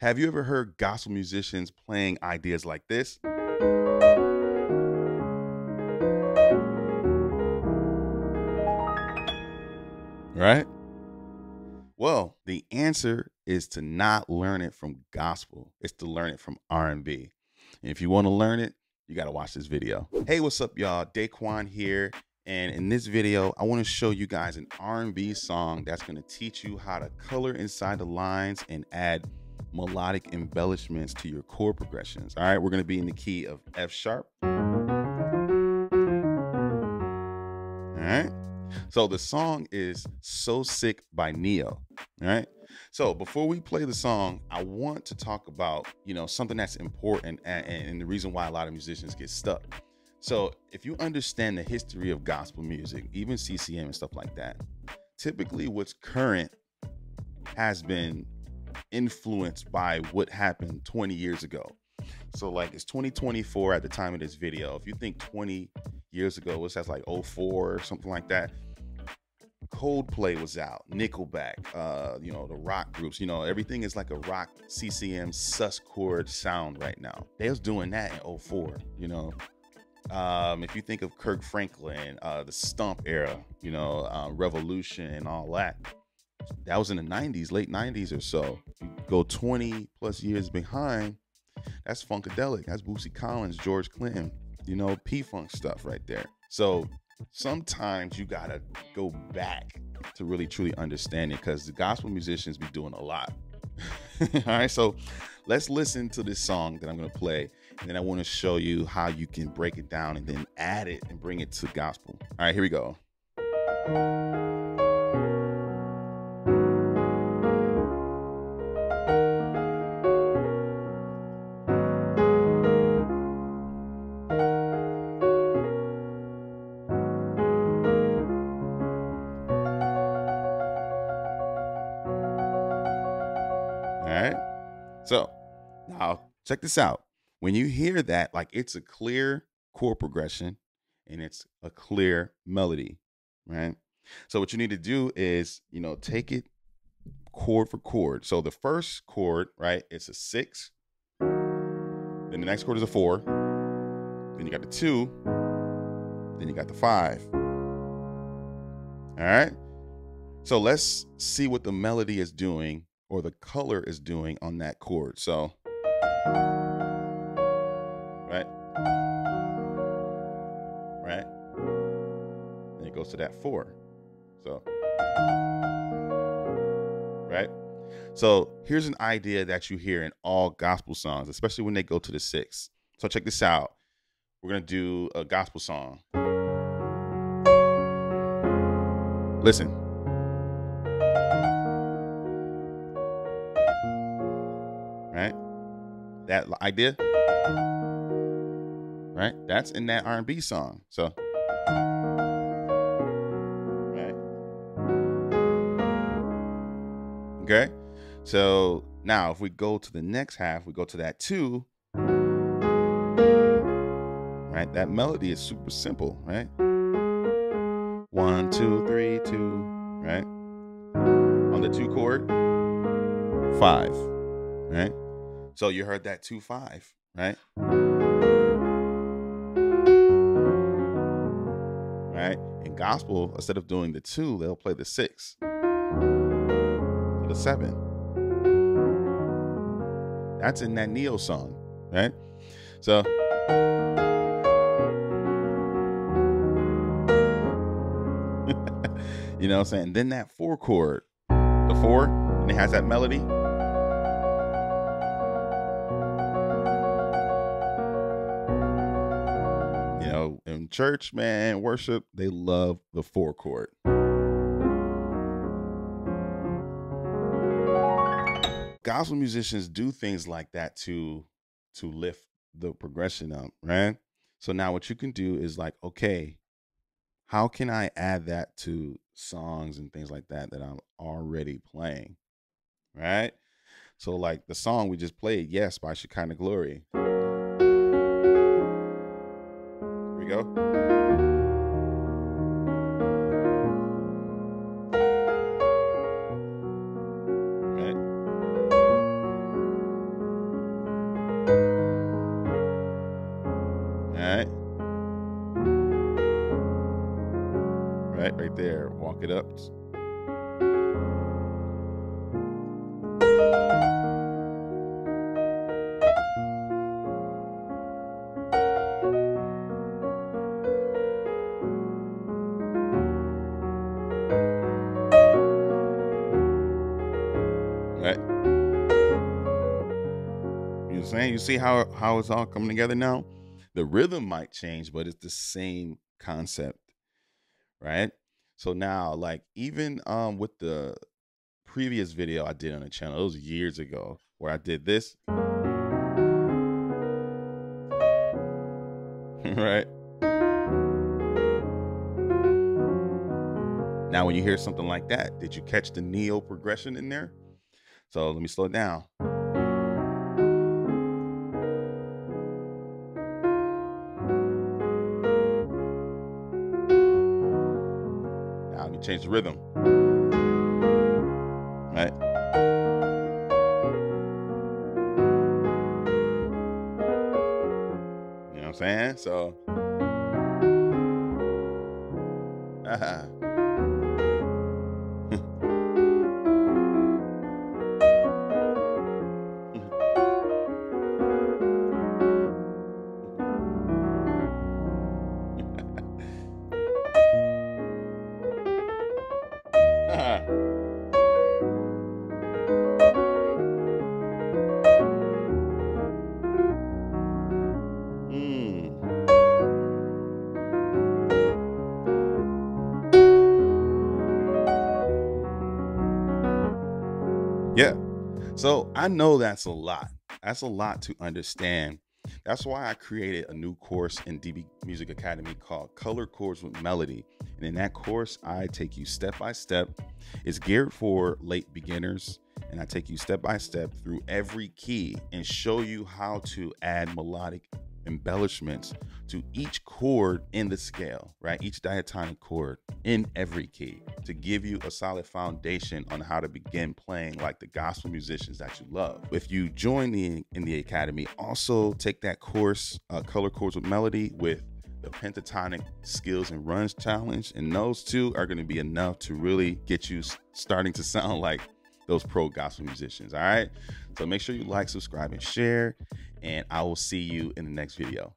Have you ever heard gospel musicians playing ideas like this? Right? Well, the answer is to not learn it from gospel. It's to learn it from R&B. And if you want to learn it, you got to watch this video. Hey, what's up, y'all? Deyquan here. And in this video, I want to show you guys an R&B song that's going to teach you how to color inside the lines and add melodic embellishments to your chord progressions. All right, we're going to be in the key of F sharp. All right. So the song is So Sick by Neo. All right. So before we play the song, I want to talk about, something that's important and the reason why a lot of musicians get stuck. So if you understand the history of gospel music, even CCM and stuff like that, typically what's current has been influenced by what happened 20 years ago. So like it's 2024 at the time of this video. If you think 20 years ago, what's that, like 04 or something like that, Coldplay was out, Nickelback, the rock groups, everything is like a rock CCM sus chord sound right now. They was doing that in 04, if you think of Kirk Franklin, the Stomp era, Revolution and all that, that was in the 90s, late 90s or so. You go 20 plus years behind, that's Funkadelic, that's Bootsy Collins, George Clinton, P-Funk stuff right there. So sometimes you gotta go back to really truly understand it, because the gospel musicians be doing a lot. All right, so let's listen to this song that I'm gonna play, and then I want to show you how you can break it down and then add it and bring it to gospel. All right, here we go. All right. So now check this out. When you hear that, like, it's a clear chord progression and it's a clear melody, right? So what you need to do is, take it chord for chord. So the first chord, right, it's a 6. Then the next chord is a 4. Then you got the 2. Then you got the 5. All right. So let's see what the melody is doing, or the color is doing on that chord. So, right, and it goes to that 4. So, right. So here's an idea that you hear in all gospel songs, especially when they go to the 6. So check this out. We're going to do a gospel song. Listen. Right? That idea, right? That's in that R&B song. So, right? Okay. So now if we go to the next half, we go to that 2, right? That melody is super simple, right? 1, 2, 3, 2, right? On the 2 chord, 5, right? So you heard that 2, 5, right? Right? In gospel, instead of doing the 2, they'll play the 6, to the 7. That's in that Neo song, right? So, you know what I'm saying? Then that 4 chord, the 4, and it has that melody. In church, man, worship, they love the 4 chord. Gospel musicians do things like that to lift the progression up, right? So now what you can do is like, okay, how can I add that to songs and things like that I'm already playing, right? So like the song we just played, Yes, by Shekinah Glory. Here we go. Right? right there. Walk it up. Right. You know what I'm saying? You see how it's all coming together now? The rhythm might change, but it's the same concept, right? So now, like, even with the previous video I did on the channel, it was years ago, where I did this. Right? Now, when you hear something like that, did you catch the neo progression in there? So let me slow it down. Now let me change the rhythm. Right? You know what I'm saying? So yeah. So I know that's a lot. That's a lot to understand. That's why I created a new course in DB Music Academy called Color Chords with Melody. And in that course, I take you step by step. It's geared for late beginners. And I take you step by step through every key and show you how to add melodic embellishments to each chord in the scale, right? Each diatonic chord in every key to give you a solid foundation on how to begin playing like the gospel musicians that you love. If you join in the academy, also take that course, Color Chords with Melody, with the pentatonic skills and runs challenge. And those two are going to be enough to really get you starting to sound like those pro gospel musicians. All right. So make sure you like, subscribe, and share, and I will see you in the next video.